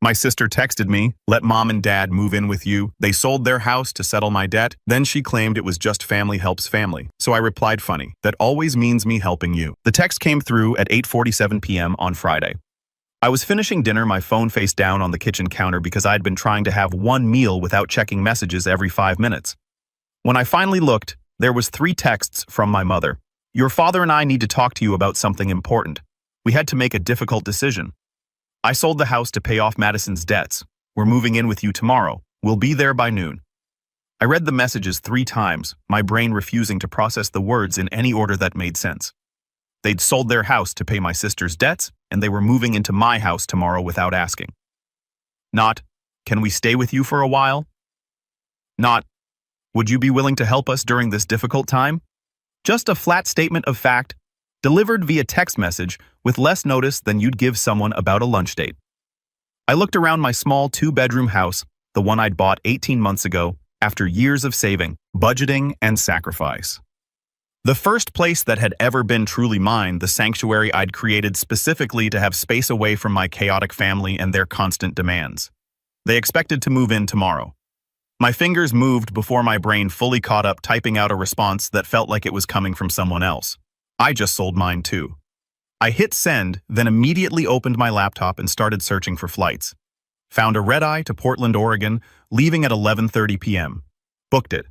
My sister texted me, let mom and dad move in with you. They sold their house to settle my debt. Then she claimed it was just family helps family. So I replied funny, that always means me helping you. The text came through at 8:47 p.m. on Friday. I was finishing dinner, my phone face down on the kitchen counter because I'd been trying to have one meal without checking messages every 5 minutes. When I finally looked, there was 3 texts from my mother. Your father and I need to talk to you about something important. We had to make a difficult decision. I sold the house to pay off Madison's debts. We're moving in with you tomorrow. We'll be there by noon. I read the messages 3 times, my brain refusing to process the words in any order that made sense. They'd sold their house to pay my sister's debts, and they were moving into my house tomorrow without asking. Not, can we stay with you for a while? Not, would you be willing to help us during this difficult time? Just a flat statement of fact, delivered via text message with less notice than you'd give someone about a lunch date. I looked around my small 2-bedroom house, the one I'd bought 18 months ago, after years of saving, budgeting, and sacrifice. The first place that had ever been truly mine, the sanctuary I'd created specifically to have space away from my chaotic family and their constant demands. They expected to move in tomorrow. My fingers moved before my brain fully caught up typing out a response that felt like it was coming from someone else. I just sold mine too. I hit send, then immediately opened my laptop and started searching for flights. Found a red-eye to Portland, Oregon, leaving at 11:30 p.m. Booked it.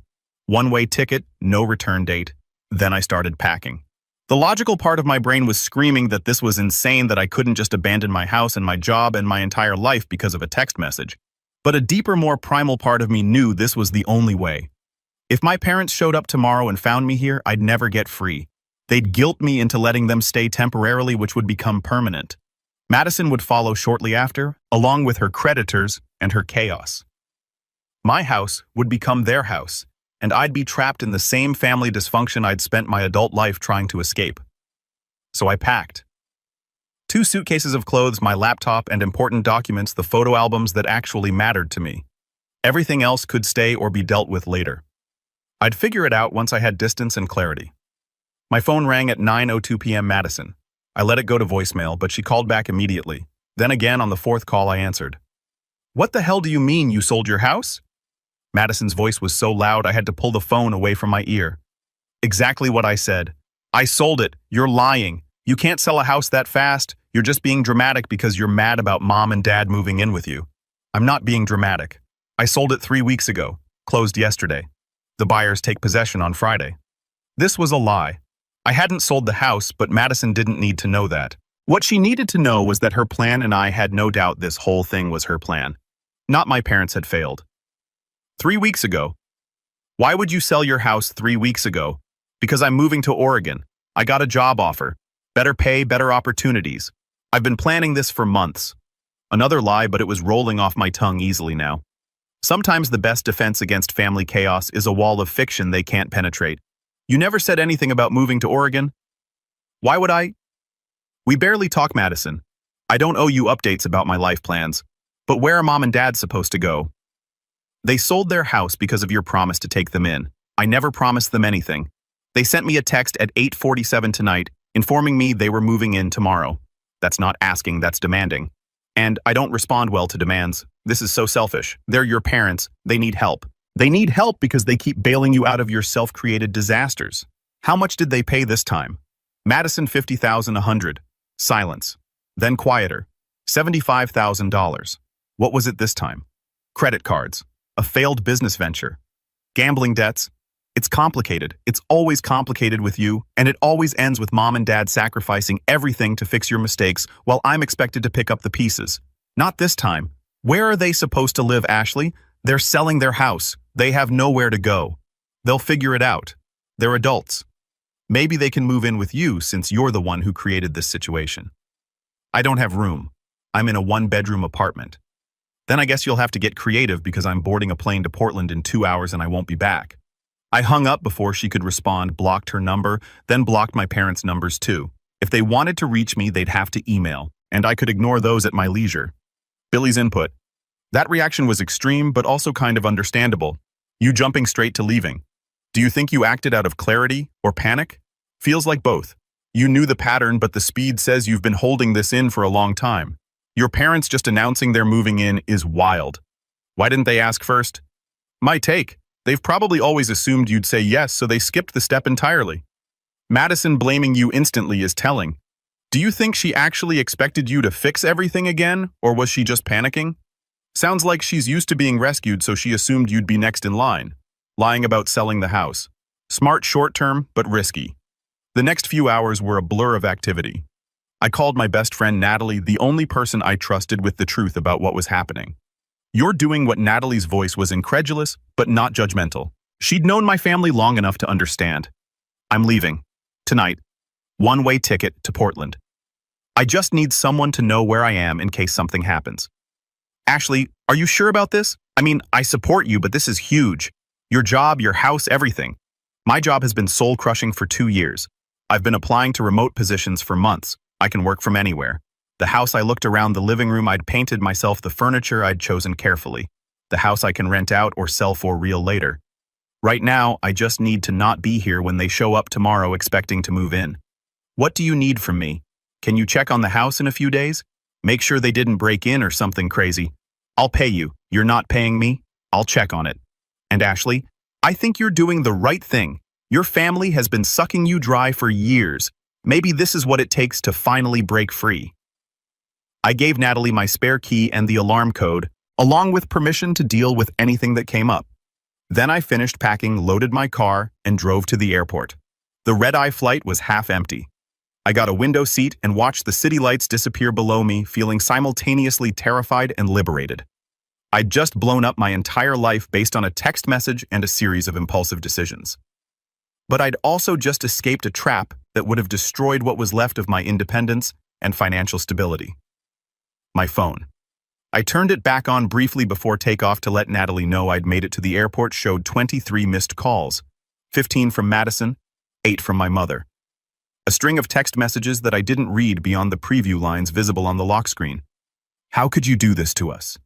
One-way ticket, no return date. Then I started packing. The logical part of my brain was screaming that this was insane, that I couldn't just abandon my house and my job and my entire life because of a text message. But a deeper, more primal part of me knew this was the only way. If my parents showed up tomorrow and found me here, I'd never get free. They'd guilt me into letting them stay temporarily, which would become permanent. Madison would follow shortly after, along with her creditors and her chaos. My house would become their house, and I'd be trapped in the same family dysfunction I'd spent my adult life trying to escape. So I packed. 2 suitcases of clothes, my laptop, and important documents, the photo albums that actually mattered to me. Everything else could stay or be dealt with later. I'd figure it out once I had distance and clarity. My phone rang at 9:02 p.m. Madison. I let it go to voicemail, but she called back immediately. Then again on the 4th call I answered. What the hell do you mean you sold your house? Madison's voice was so loud I had to pull the phone away from my ear. Exactly what I said. I sold it. You're lying. You can't sell a house that fast. You're just being dramatic because you're mad about mom and dad moving in with you. I'm not being dramatic. I sold it 3 weeks ago. Closed yesterday. The buyers take possession on Friday. This was a lie. I hadn't sold the house, but Madison didn't need to know that. What she needed to know was that her plan, and I had no doubt this whole thing was her plan. Not my parents had failed. 3 weeks ago. Why would you sell your house 3 weeks ago? Because I'm moving to Oregon. I got a job offer. Better pay, better opportunities. I've been planning this for months. Another lie, but it was rolling off my tongue easily now. Sometimes the best defense against family chaos is a wall of fiction they can't penetrate. You never said anything about moving to Oregon? Why would I? We barely talk, Madison. I don't owe you updates about my life plans. But where are mom and dad supposed to go? They sold their house because of your promise to take them in. I never promised them anything. They sent me a text at 8:47 tonight, informing me they were moving in tomorrow. That's not asking, that's demanding. And I don't respond well to demands. This is so selfish. They're your parents. They need help. They need help because they keep bailing you out of your self-created disasters. How much did they pay this time? Madison, $50,100. Silence. Then quieter. $75,000. What was it this time? Credit cards. A failed business venture. Gambling debts. It's complicated. It's always complicated with you, and it always ends with mom and dad sacrificing everything to fix your mistakes while I'm expected to pick up the pieces. Not this time. Where are they supposed to live, Ashley? They're selling their house. They have nowhere to go. They'll figure it out. They're adults. Maybe they can move in with you since you're the one who created this situation. I don't have room. I'm in a 1-bedroom apartment. Then I guess you'll have to get creative because I'm boarding a plane to Portland in 2 hours and I won't be back. I hung up before she could respond, blocked her number, then blocked my parents' numbers too. If they wanted to reach me, they'd have to email, and I could ignore those at my leisure. Billy's input. That reaction was extreme, but also kind of understandable. You jumping straight to leaving. Do you think you acted out of clarity or panic? Feels like both. You knew the pattern, but the speed says you've been holding this in for a long time. Your parents just announcing they're moving in is wild. Why didn't they ask first? My take. They've probably always assumed you'd say yes, so they skipped the step entirely. Madison blaming you instantly is telling. Do you think she actually expected you to fix everything again, or was she just panicking? Sounds like she's used to being rescued, so she assumed you'd be next in line. Lying about selling the house. Smart short-term, but risky. The next few hours were a blur of activity. I called my best friend Natalie, the only person I trusted with the truth about what was happening. You're doing what Natalie's voice was incredulous, but not judgmental. She'd known my family long enough to understand. I'm leaving. Tonight. One-way ticket to Portland. I just need someone to know where I am in case something happens. Ashley, are you sure about this? I mean, I support you, but this is huge. Your job, your house, everything. My job has been soul-crushing for 2 years. I've been applying to remote positions for months. I can work from anywhere. The house I looked around the living room, I'd painted myself the furniture I'd chosen carefully. The house I can rent out or sell for real later. Right now, I just need to not be here when they show up tomorrow expecting to move in. What do you need from me? Can you check on the house in a few days? Make sure they didn't break in or something crazy. I'll pay you. You're not paying me? I'll check on it. And Ashley, I think you're doing the right thing. Your family has been sucking you dry for years. Maybe this is what it takes to finally break free. I gave Natalie my spare key and the alarm code, along with permission to deal with anything that came up. Then I finished packing, loaded my car, and drove to the airport. The red-eye flight was half empty. I got a window seat and watched the city lights disappear below me, feeling simultaneously terrified and liberated. I'd just blown up my entire life based on a text message and a series of impulsive decisions. But I'd also just escaped a trap that would have destroyed what was left of my independence and financial stability. My phone. I turned it back on briefly before takeoff to let Natalie know I'd made it to the airport. Showed 23 missed calls, 15 from Madison, 8 from my mother. A string of text messages that I didn't read beyond the preview lines visible on the lock screen. How could you do this to us?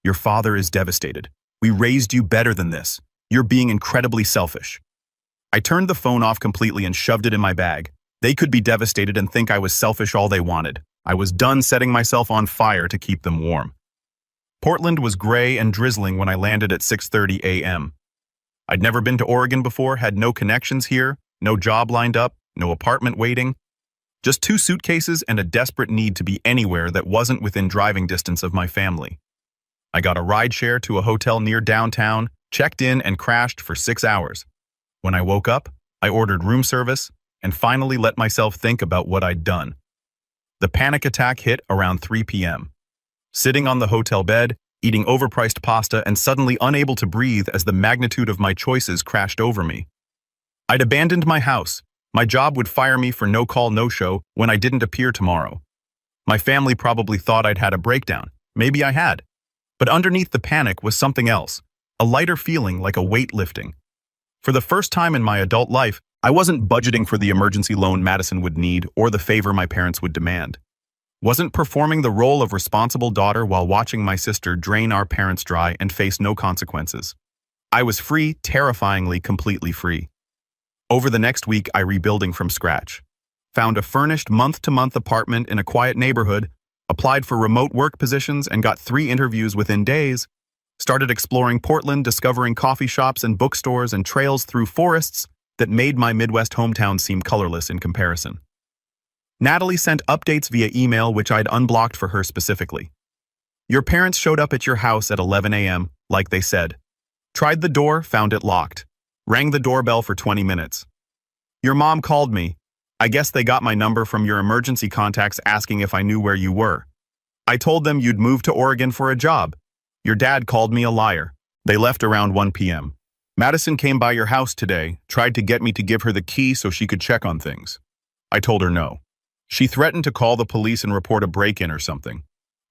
Your father is devastated. We raised you better than this. You're being incredibly selfish. I turned the phone off completely and shoved it in my bag. They could be devastated and think I was selfish all they wanted. I was done setting myself on fire to keep them warm. Portland was gray and drizzling when I landed at 6:30 a.m. I'd never been to Oregon before, had no connections here, no job lined up, no apartment waiting. Just 2 suitcases and a desperate need to be anywhere that wasn't within driving distance of my family. I got a rideshare to a hotel near downtown, checked in and crashed for 6 hours. When I woke up, I ordered room service and finally let myself think about what I'd done. The panic attack hit around 3 p.m. Sitting on the hotel bed, eating overpriced pasta and suddenly unable to breathe as the magnitude of my choices crashed over me. I'd abandoned my house. My job would fire me for no call, no show when I didn't appear tomorrow. My family probably thought I'd had a breakdown. Maybe I had. But underneath the panic was something else, a lighter feeling like a weight lifting. For the first time in my adult life, I wasn't budgeting for the emergency loan Madison would need or the favor my parents would demand. Wasn't performing the role of responsible daughter while watching my sister drain our parents dry and face no consequences. I was free, terrifyingly, completely free. Over the next week, I rebuilding from scratch. Found a furnished month-to-month apartment in a quiet neighborhood, applied for remote work positions and got 3 interviews within days, started exploring Portland, discovering coffee shops and bookstores and trails through forests that made my Midwest hometown seem colorless in comparison. Natalie sent updates via email which I'd unblocked for her specifically. Your parents showed up at your house at 11 a.m., like they said. Tried the door, found it locked. Rang the doorbell for 20 minutes. Your mom called me. I guess they got my number from your emergency contacts asking if I knew where you were. I told them you'd moved to Oregon for a job. Your dad called me a liar. They left around 1 p.m. Madison came by your house today, tried to get me to give her the key so she could check on things. I told her no. She threatened to call the police and report a break-in or something.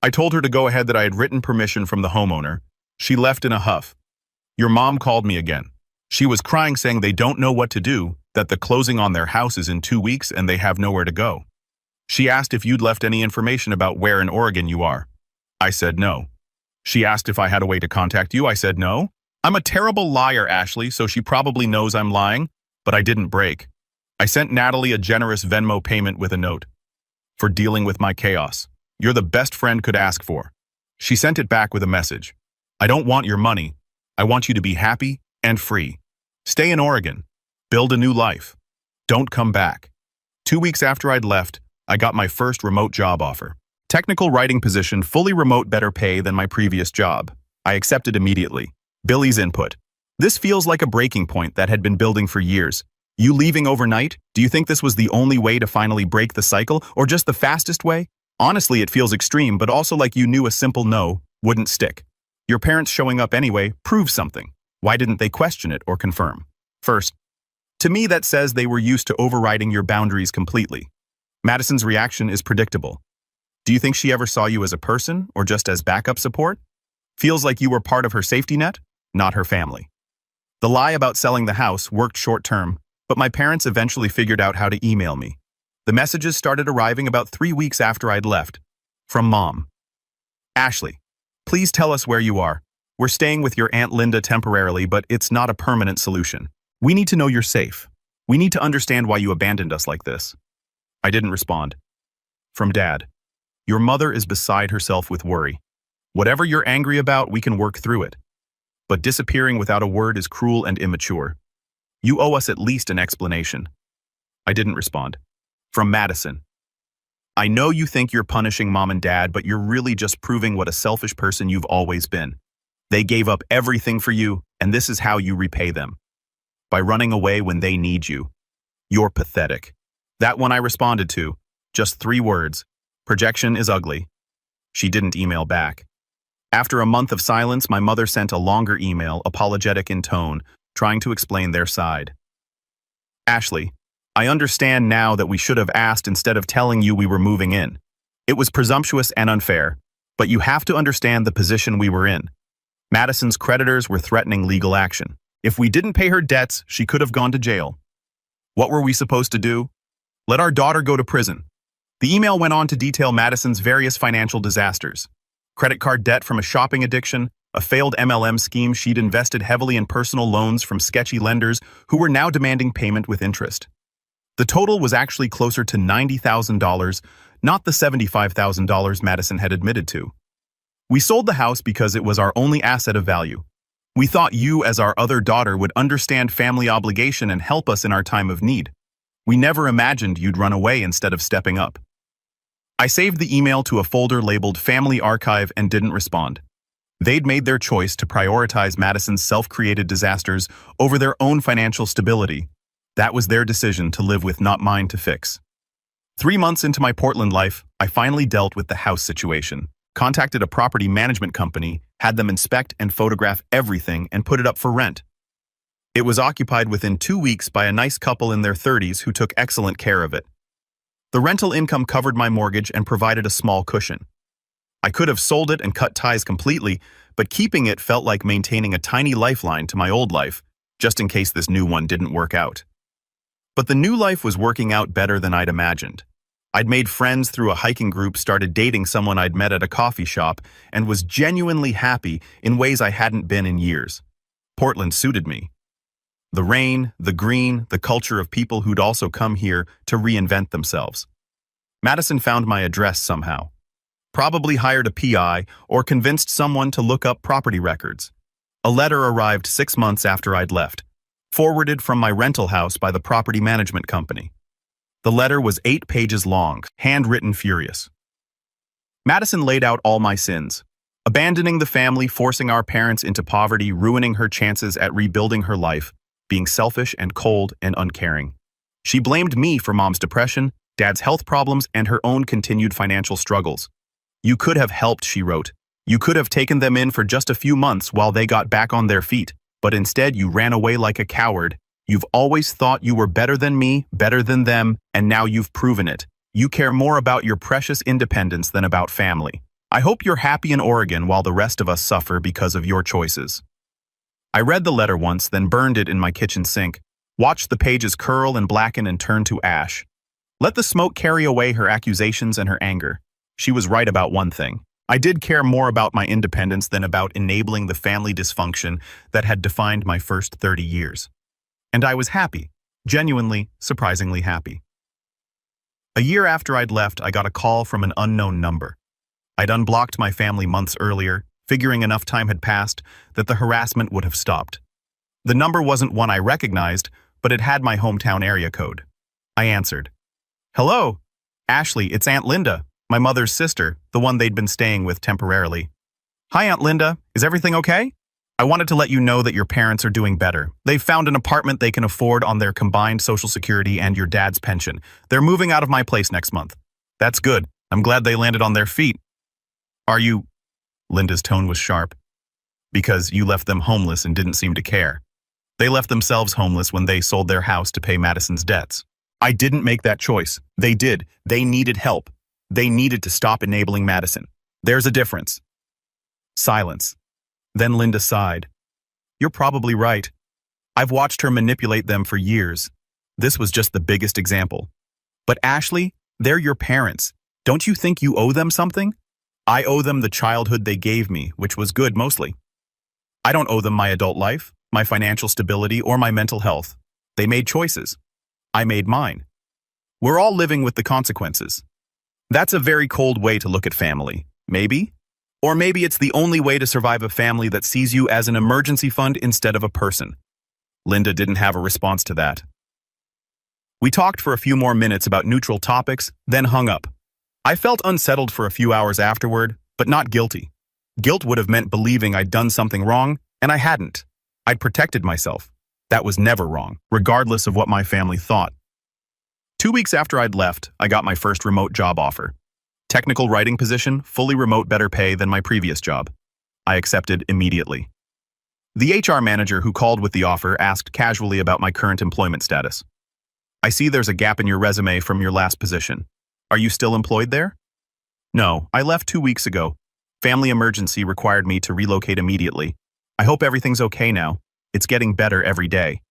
I told her to go ahead that I had written permission from the homeowner. She left in a huff. Your mom called me again. She was crying saying they don't know what to do, that the closing on their house is in 2 weeks and they have nowhere to go. She asked if you'd left any information about where in Oregon you are. I said no. She asked if I had a way to contact you. I said no. I'm a terrible liar, Ashley, so she probably knows I'm lying, but I didn't break. I sent Natalie a generous Venmo payment with a note. For dealing with my chaos. You're the best friend could ask for. She sent it back with a message. I don't want your money. I want you to be happy and free. Stay in Oregon. Build a new life. Don't come back. 2 weeks after I'd left, I got my first remote job offer. Technical writing position, fully remote, better pay than my previous job. I accepted immediately. Billy's input. This feels like a breaking point that had been building for years. You leaving overnight? Do you think this was the only way to finally break the cycle, or just the fastest way? Honestly, it feels extreme, but also like you knew a simple no wouldn't stick. Your parents showing up anyway proves something. Why didn't they question it or confirm? First, to me that says they were used to overriding your boundaries completely. Madison's reaction is predictable. Do you think she ever saw you as a person or just as backup support? Feels like you were part of her safety net, not her family. The lie about selling the house worked short-term, but my parents eventually figured out how to email me. The messages started arriving about 3 weeks after I'd left. From Mom. Ashley, please tell us where you are. We're staying with your Aunt Linda temporarily, but it's not a permanent solution. We need to know you're safe. We need to understand why you abandoned us like this. I didn't respond. From Dad. Your mother is beside herself with worry. Whatever you're angry about, we can work through it. But disappearing without a word is cruel and immature. You owe us at least an explanation. I didn't respond. From Madison. I know you think you're punishing Mom and Dad, but you're really just proving what a selfish person you've always been. They gave up everything for you, and this is how you repay them. By running away when they need you. You're pathetic. That one I responded to. Just 3 words. Projection is ugly. She didn't email back. After a month of silence, my mother sent a longer email, apologetic in tone, trying to explain their side. Ashley, I understand now that we should have asked instead of telling you we were moving in. It was presumptuous and unfair, but you have to understand the position we were in. Madison's creditors were threatening legal action. If we didn't pay her debts, she could have gone to jail. What were we supposed to do? Let our daughter go to prison. The email went on to detail Madison's various financial disasters. Credit card debt from a shopping addiction, a failed MLM scheme she'd invested heavily in, personal loans from sketchy lenders who were now demanding payment with interest. The total was actually closer to $90,000, not the $75,000 Madison had admitted to. We sold the house because it was our only asset of value. We thought you, as our other daughter, would understand family obligation and help us in our time of need. We never imagined you'd run away instead of stepping up. I saved the email to a folder labeled Family Archive and didn't respond. They'd made their choice to prioritize Madison's self-created disasters over their own financial stability. That was their decision to live with, not mine to fix. 3 months into my Portland life, I finally dealt with the house situation, contacted a property management company, had them inspect and photograph everything and put it up for rent. It was occupied within 2 weeks by a nice couple in their 30s who took excellent care of it. The rental income covered my mortgage and provided a small cushion. I could have sold it and cut ties completely, but keeping it felt like maintaining a tiny lifeline to my old life, just in case this new one didn't work out. But the new life was working out better than I'd imagined. I'd made friends through a hiking group, started dating someone I'd met at a coffee shop, and was genuinely happy in ways I hadn't been in years. Portland suited me. The rain, the green, the culture of people who'd also come here to reinvent themselves. Madison found my address somehow. Probably hired a PI or convinced someone to look up property records. A letter arrived 6 months after I'd left, forwarded from my rental house by the property management company. The letter was 8 pages long, handwritten furious. Madison laid out all my sins. Abandoning the family, forcing our parents into poverty, ruining her chances at rebuilding her life, being selfish and cold and uncaring. She blamed me for Mom's depression, Dad's health problems, and her own continued financial struggles. You could have helped, she wrote. You could have taken them in for just a few months while they got back on their feet, but instead you ran away like a coward. You've always thought you were better than me, better than them, and now you've proven it. You care more about your precious independence than about family. I hope you're happy in Oregon while the rest of us suffer because of your choices. I read the letter once, then burned it in my kitchen sink, watched the pages curl and blacken and turn to ash. Let the smoke carry away her accusations and her anger. She was right about one thing. I did care more about my independence than about enabling the family dysfunction that had defined my first 30 years. And I was happy, genuinely, surprisingly happy. A year after I'd left, I got a call from an unknown number. I'd unblocked my family months earlier, figuring enough time had passed that the harassment would have stopped. The number wasn't one I recognized, but it had my hometown area code. I answered. "Hello. Ashley, it's Aunt Linda, my mother's sister, the one they'd been staying with temporarily." "Hi, Aunt Linda. Is everything okay? I wanted to let you know that your parents are doing better. They've found an apartment they can afford on their combined Social Security and your dad's pension. They're moving out of my place next month." "That's good. I'm glad they landed on their feet." "Are you—" Linda's tone was sharp. "Because you left them homeless and didn't seem to care. They left themselves homeless when they sold their house to pay Madison's debts. I didn't make that choice. They did. They needed help. They needed to stop enabling Madison. There's a difference." Silence. Then Linda sighed. "You're probably right. I've watched her manipulate them for years. This was just the biggest example. But Ashley, they're your parents. Don't you think you owe them something? I owe them the childhood they gave me, which was good mostly. I don't owe them my adult life, my financial stability, or my mental health. They made choices. I made mine. We're all living with the consequences. That's a very cold way to look at family, maybe? Or maybe it's the only way to survive a family that sees you as an emergency fund instead of a person." Linda didn't have a response to that. We talked for a few more minutes about neutral topics, then hung up. I felt unsettled for a few hours afterward, but not guilty. Guilt would have meant believing I'd done something wrong, and I hadn't. I'd protected myself. That was never wrong, regardless of what my family thought. 2 weeks after I'd left, I got my first remote job offer. Technical writing position, fully remote, better pay than my previous job. I accepted immediately. The HR manager who called with the offer asked casually about my current employment status. "I see there's a gap in your resume from your last position. Are you still employed there?" "No, I left 2 weeks ago. Family emergency required me to relocate immediately. I hope everything's okay now. It's getting better every day,"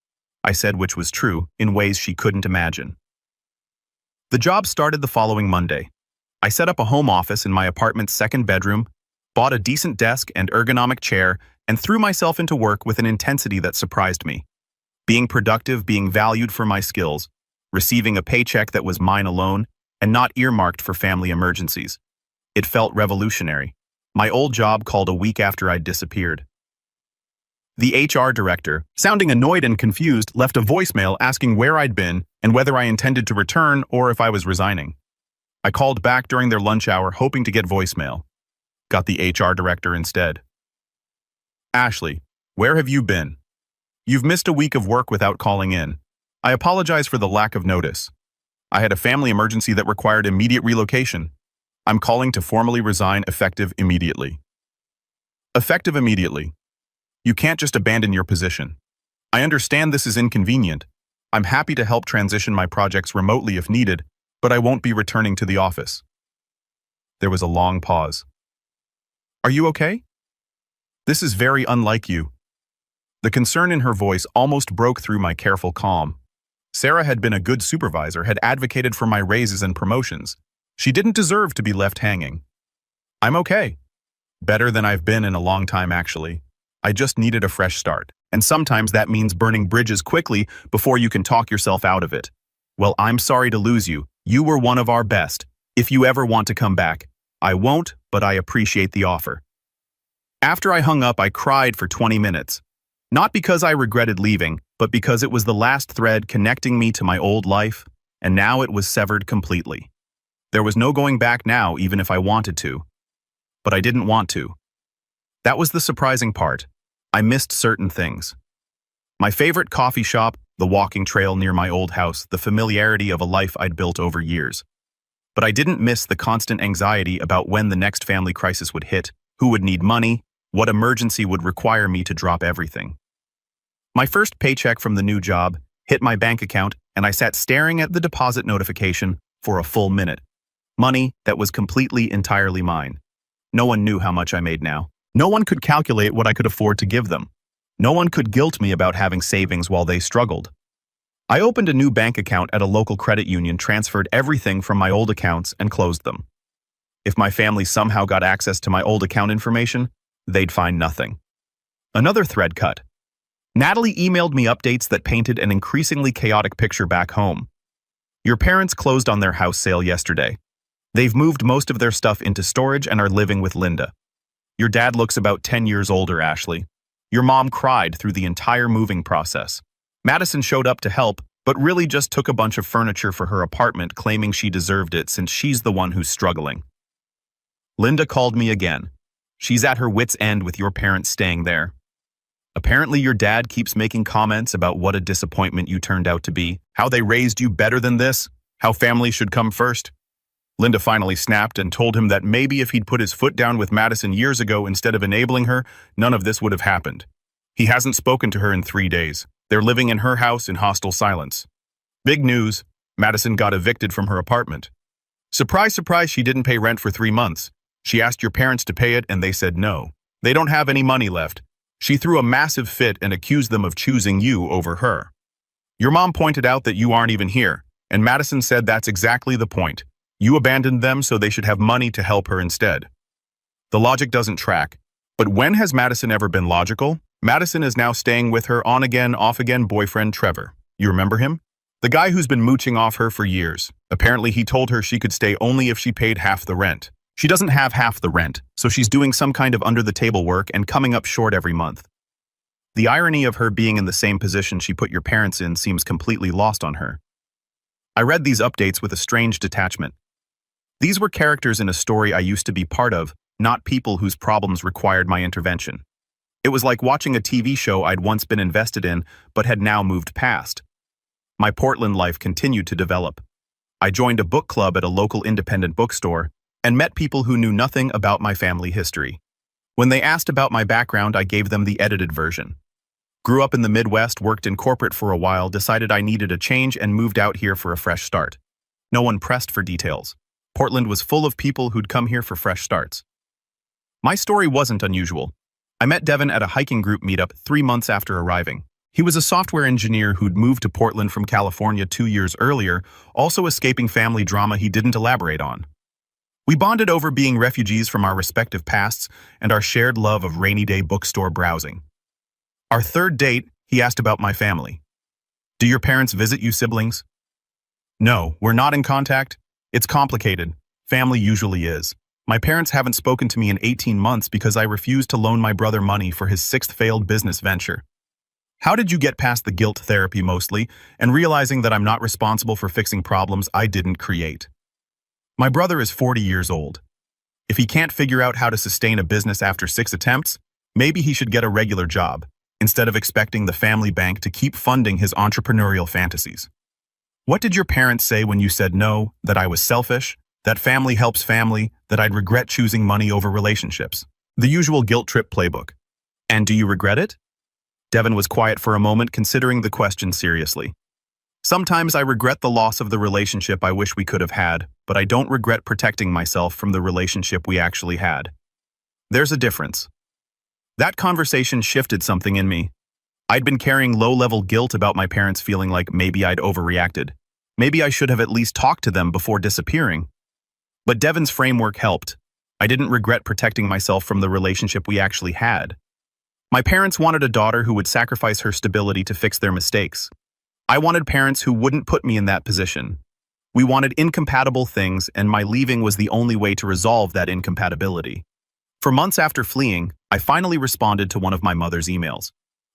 I said, which was true, in ways she couldn't imagine. The job started the following Monday. I set up a home office in my apartment's second bedroom, bought a decent desk and ergonomic chair, and threw myself into work with an intensity that surprised me. Being productive, being valued for my skills, receiving a paycheck that was mine alone, and not earmarked for family emergencies. It felt revolutionary. My old job called a week after I'd disappeared. The HR director, sounding annoyed and confused, left a voicemail asking where I'd been and whether I intended to return or if I was resigning. I called back during their lunch hour hoping to get voicemail. Got the HR director instead. "Ashley, where have you been? You've missed a week of work without calling in. I apologize for the lack of notice. I had a family emergency that required immediate relocation. I'm calling to formally resign effective immediately." Effective immediately. You can't just abandon your position. I understand this is inconvenient. I'm happy to help transition my projects remotely if needed, but I won't be returning to the office. There was a long pause. "Are you okay? This is very unlike you." The concern in her voice almost broke through my careful calm. Sarah had been a good supervisor, had advocated for my raises and promotions. She didn't deserve to be left hanging. "I'm okay. Better than I've been in a long time, actually. I just needed a fresh start, and sometimes that means burning bridges quickly before you can talk yourself out of it. Well, I'm sorry to lose you. You were one of our best. If you ever want to come back, I won't, but I appreciate the offer." After I hung up, I cried for 20 minutes. Not because I regretted leaving, but because it was the last thread connecting me to my old life, and now it was severed completely. There was no going back now, even if I wanted to. But I didn't want to. That was the surprising part. I missed certain things. My favorite coffee shop, the walking trail near my old house, the familiarity of a life I'd built over years. But I didn't miss the constant anxiety about when the next family crisis would hit, who would need money, what emergency would require me to drop everything. My first paycheck from the new job hit my bank account, and I sat staring at the deposit notification for a full minute. Money that was completely, entirely mine. No one knew how much I made now. No one could calculate what I could afford to give them. No one could guilt me about having savings while they struggled. I opened a new bank account at a local credit union, transferred everything from my old accounts, and closed them. If my family somehow got access to my old account information, they'd find nothing. Another thread cut. Natalie emailed me updates that painted an increasingly chaotic picture back home. "Your parents closed on their house sale yesterday. They've moved most of their stuff into storage and are living with Linda. Your dad looks about 10 years older, Ashley. Your mom cried through the entire moving process. Madison showed up to help, but really just took a bunch of furniture for her apartment, claiming she deserved it since she's the one who's struggling. Linda called me again. She's at her wit's end with your parents staying there. Apparently your dad keeps making comments about what a disappointment you turned out to be, how they raised you better than this, how family should come first. Linda finally snapped and told him that maybe if he'd put his foot down with Madison years ago instead of enabling her, none of this would have happened. He hasn't spoken to her in 3 days. They're living in her house in hostile silence. Big news, Madison got evicted from her apartment. Surprise, surprise, she didn't pay rent for 3 months. She asked your parents to pay it and they said no. They don't have any money left. She threw a massive fit and accused them of choosing you over her. Your mom pointed out that you aren't even here, and Madison said that's exactly the point. You abandoned them so they should have money to help her instead. The logic doesn't track. But when has Madison ever been logical? Madison is now staying with her on-again, off-again boyfriend Trevor. You remember him? The guy who's been mooching off her for years. Apparently he told her she could stay only if she paid half the rent. She doesn't have half the rent, so she's doing some kind of under-the-table work and coming up short every month. The irony of her being in the same position she put your parents in seems completely lost on her. I read these updates with a strange detachment. These were characters in a story I used to be part of, not people whose problems required my intervention. It was like watching a TV show I'd once been invested in, but had now moved past. My Portland life continued to develop. I joined a book club at a local independent bookstore and met people who knew nothing about my family history. When they asked about my background, I gave them the edited version. Grew up in the Midwest, worked in corporate for a while, decided I needed a change and moved out here for a fresh start. No one pressed for details. Portland was full of people who'd come here for fresh starts. My story wasn't unusual. I met Devin at a hiking group meetup 3 months after arriving. He was a software engineer who'd moved to Portland from California 2 years earlier, also escaping family drama he didn't elaborate on. We bonded over being refugees from our respective pasts and our shared love of rainy day bookstore browsing. Our third date, he asked about my family. Do your parents visit you siblings? No, we're not in contact. It's complicated. Family usually is. My parents haven't spoken to me in 18 months because I refused to loan my brother money for his 6th failed business venture. How did you get past the guilt therapy mostly and realizing that I'm not responsible for fixing problems I didn't create? My brother is 40 years old. If he can't figure out how to sustain a business after 6 attempts, maybe he should get a regular job, instead of expecting the family bank to keep funding his entrepreneurial fantasies. What did your parents say when you said no, that I was selfish, that family helps family, that I'd regret choosing money over relationships? The usual guilt trip playbook. And do you regret it? Devin was quiet for a moment, considering the question seriously. Sometimes I regret the loss of the relationship I wish we could have had, but I don't regret protecting myself from the relationship we actually had. There's a difference. That conversation shifted something in me. I'd been carrying low-level guilt about my parents feeling like maybe I'd overreacted. Maybe I should have at least talked to them before disappearing. But Devin's framework helped. I didn't regret protecting myself from the relationship we actually had. My parents wanted a daughter who would sacrifice her stability to fix their mistakes. I wanted parents who wouldn't put me in that position. We wanted incompatible things, and my leaving was the only way to resolve that incompatibility. For months after fleeing, I finally responded to one of my mother's emails.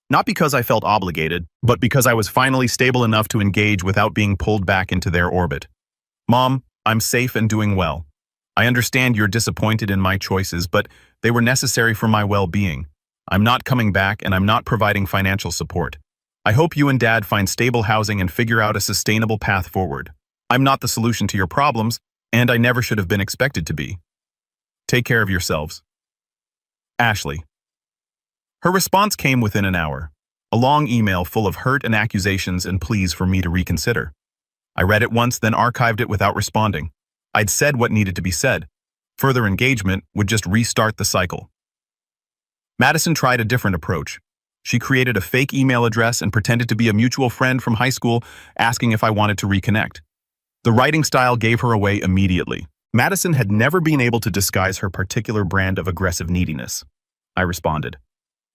Not because I felt obligated, but because I was finally stable enough to engage without being pulled back into their orbit. Mom, I'm safe and doing well. I understand you're disappointed in my choices, but they were necessary for my well-being. I'm not coming back, and I'm not providing financial support. I hope you and Dad find stable housing and figure out a sustainable path forward. I'm not the solution to your problems, and I never should have been expected to be. Take care of yourselves. Ashley. Her response came within an hour. A long email full of hurt and accusations and pleas for me to reconsider. I read it once, then archived it without responding. I'd said what needed to be said. Further engagement would just restart the cycle. Madison tried a different approach. She created a fake email address and pretended to be a mutual friend from high school, asking if I wanted to reconnect. The writing style gave her away immediately. Madison had never been able to disguise her particular brand of aggressive neediness. I responded,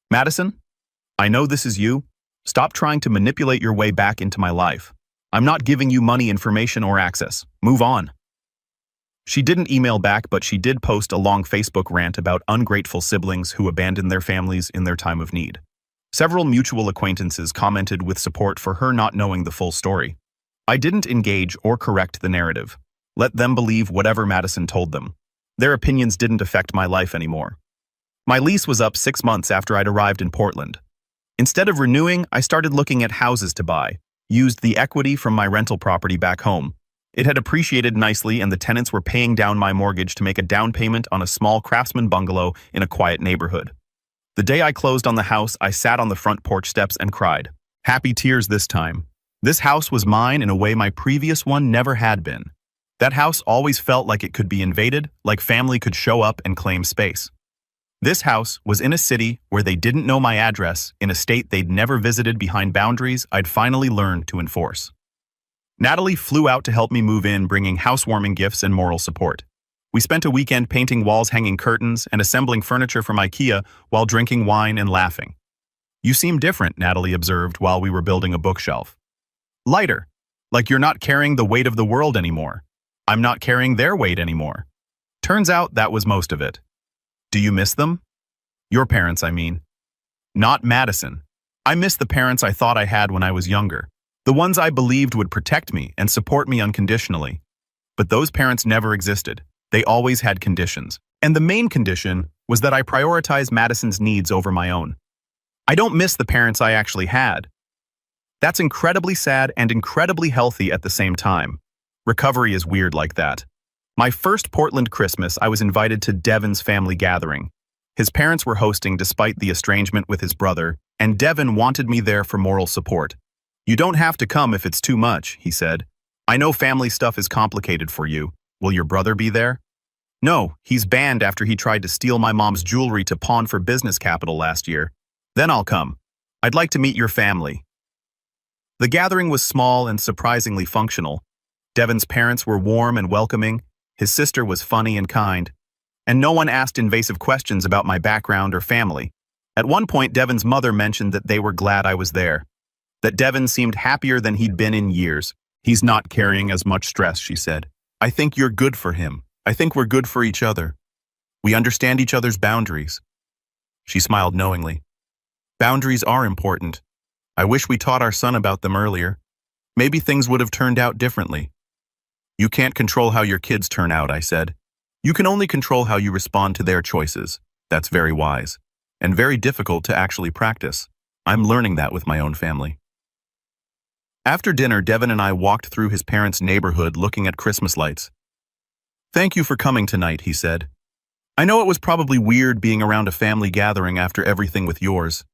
Madison, I know this is you. Stop trying to manipulate your way back into my life. I'm not giving you money, information, or access. Move on. She didn't email back, but she did post a long Facebook rant about ungrateful siblings who abandoned their families in their time of need. Several mutual acquaintances commented with support for her not knowing the full story. I didn't engage or correct the narrative. Let them believe whatever Madison told them. Their opinions didn't affect my life anymore. My lease was up 6 months after I'd arrived in Portland. Instead of renewing, I started looking at houses to buy, used the equity from my rental property back home. It had appreciated nicely and the tenants were paying down my mortgage to make a down payment on a small craftsman bungalow in a quiet neighborhood. The day I closed on the house, I sat on the front porch steps and cried. Happy tears this time. This house was mine in a way my previous one never had been. That house always felt like it could be invaded, like family could show up and claim space. This house was in a city where they didn't know my address, in a state they'd never visited, behind boundaries I'd finally learned to enforce. Natalie flew out to help me move in, bringing housewarming gifts and moral support. We spent a weekend painting walls, hanging curtains, and assembling furniture from IKEA while drinking wine and laughing. You seem different, Natalie observed while we were building a bookshelf. Lighter, like you're not carrying the weight of the world anymore. I'm not carrying their weight anymore. Turns out that was most of it. Do you miss them? Your parents, I mean. Not Madison. I miss the parents I thought I had when I was younger. The ones I believed would protect me and support me unconditionally. But those parents never existed. They always had conditions. And the main condition was that I prioritize Madison's needs over my own. I don't miss the parents I actually had. That's incredibly sad and incredibly healthy at the same time. Recovery is weird like that. My first Portland Christmas, I was invited to Devin's family gathering. His parents were hosting despite the estrangement with his brother, and Devin wanted me there for moral support. You don't have to come if it's too much, he said. I know family stuff is complicated for you. Will your brother be there? No, he's banned after he tried to steal my mom's jewelry to pawn for business capital last year. Then I'll come. I'd like to meet your family. The gathering was small and surprisingly functional. Devin's parents were warm and welcoming, his sister was funny and kind, and no one asked invasive questions about my background or family. At one point, Devin's mother mentioned that they were glad I was there, that Devin seemed happier than he'd been in years. He's not carrying as much stress, she said. I think you're good for him. I think we're good for each other. We understand each other's boundaries. She smiled knowingly. Boundaries are important. I wish we taught our son about them earlier. Maybe things would have turned out differently. You can't control how your kids turn out, I said. You can only control how you respond to their choices. That's very wise, and very difficult to actually practice. I'm learning that with my own family. After dinner, Devin and I walked through his parents' neighborhood looking at Christmas lights. Thank you for coming tonight, he said. I know it was probably weird being around a family gathering after everything with yours.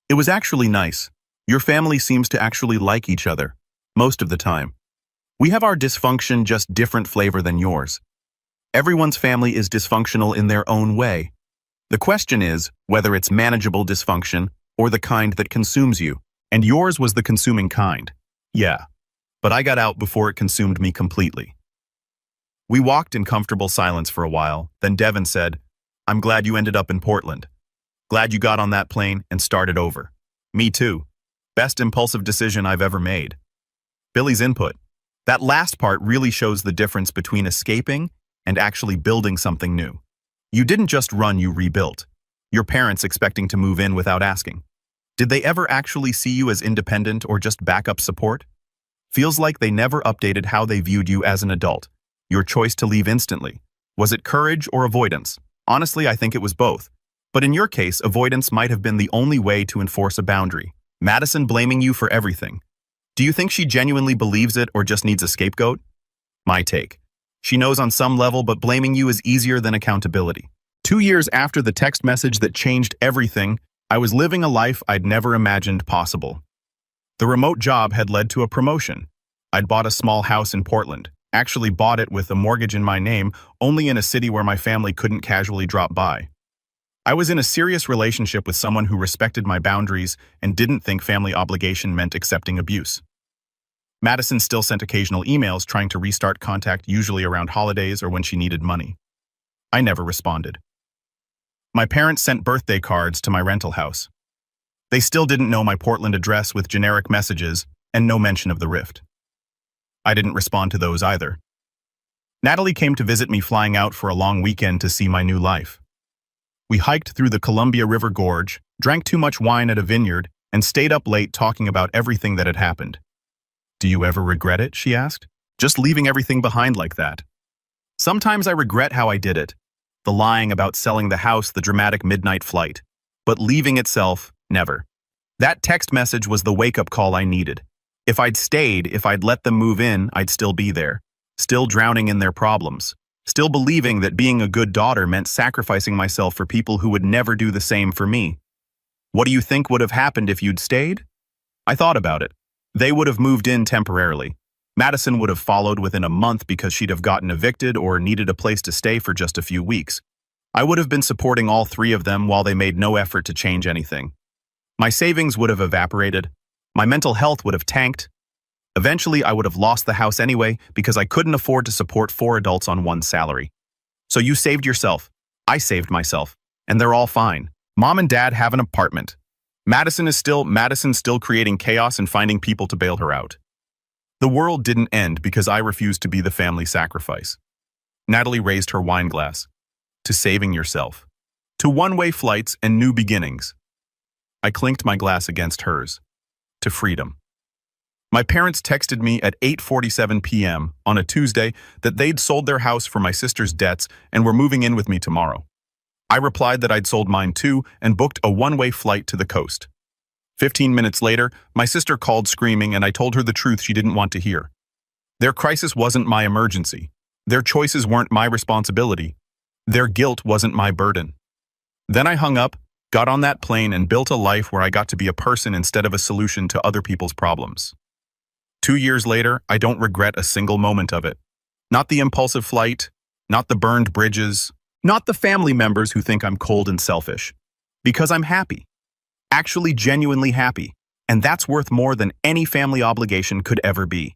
It was actually nice. Your family seems to actually like each other, most of the time. We have our dysfunction, just different flavor than yours. Everyone's family is dysfunctional in their own way. The question is whether it's manageable dysfunction or the kind that consumes you. And yours was the consuming kind. Yeah, but I got out before it consumed me completely. We walked in comfortable silence for a while, then Devin said, I'm glad you ended up in Portland. Glad you got on that plane and started over. Me too. Best impulsive decision I've ever made. Billy's input. That last part really shows the difference between escaping and actually building something new. You didn't just run, you rebuilt. Your parents expecting to move in without asking. Did they ever actually see you as independent or just backup support? Feels like they never updated how they viewed you as an adult. Your choice to leave instantly. Was it courage or avoidance? Honestly, I think it was both. But in your case, avoidance might have been the only way to enforce a boundary. Madison blaming you for everything. Do you think she genuinely believes it or just needs a scapegoat? My take. She knows on some level, but blaming you is easier than accountability. 2 years after the text message that changed everything, I was living a life I'd never imagined possible. The remote job had led to a promotion. I'd bought a small house in Portland, actually bought it with a mortgage in my name, only in a city where my family couldn't casually drop by. I was in a serious relationship with someone who respected my boundaries and didn't think family obligation meant accepting abuse. Madison still sent occasional emails trying to restart contact, usually around holidays or when she needed money. I never responded. My parents sent birthday cards to my rental house. They still didn't know my Portland address with generic messages and no mention of the rift. I didn't respond to those either. Natalie came to visit me, flying out for a long weekend to see my new life. We hiked through the Columbia River Gorge, drank too much wine at a vineyard, and stayed up late talking about everything that had happened. "Do you ever regret it?" she asked. "Just leaving everything behind like that?" "Sometimes I regret how I did it. The lying about selling the house, the dramatic midnight flight. But leaving itself, never. That text message was the wake-up call I needed. If I'd stayed, if I'd let them move in, I'd still be there. Still drowning in their problems. Still believing that being a good daughter meant sacrificing myself for people who would never do the same for me. What do you think would have happened if you'd stayed?" I thought about it. They would have moved in temporarily. Madison would have followed within a month because she'd have gotten evicted or needed a place to stay for just a few weeks. I would have been supporting all three of them while they made no effort to change anything. My savings would have evaporated. My mental health would have tanked. Eventually, I would have lost the house anyway because I couldn't afford to support 4 adults on one salary. So you saved yourself. I saved myself. And they're all fine. Mom and Dad have an apartment. Madison's still creating chaos and finding people to bail her out. The world didn't end because I refused to be the family sacrifice. Natalie raised her wine glass. To saving yourself. To one-way flights and new beginnings. I clinked my glass against hers. To freedom. My parents texted me at 8:47 p.m. on a Tuesday that they'd sold their house for my sister's debts and were moving in with me tomorrow. I replied that I'd sold mine too and booked a one-way flight to the coast. 15 minutes later, my sister called screaming and I told her the truth she didn't want to hear. Their crisis wasn't my emergency. Their choices weren't my responsibility. Their guilt wasn't my burden. Then I hung up, got on that plane, and built a life where I got to be a person instead of a solution to other people's problems. 2 years later, I don't regret a single moment of it. Not the impulsive flight, not the burned bridges, not the family members who think I'm cold and selfish. Because I'm happy. Actually genuinely happy. And that's worth more than any family obligation could ever be.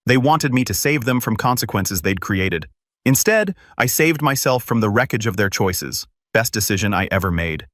They wanted me to save them from consequences they'd created. Instead, I saved myself from the wreckage of their choices. Best decision I ever made.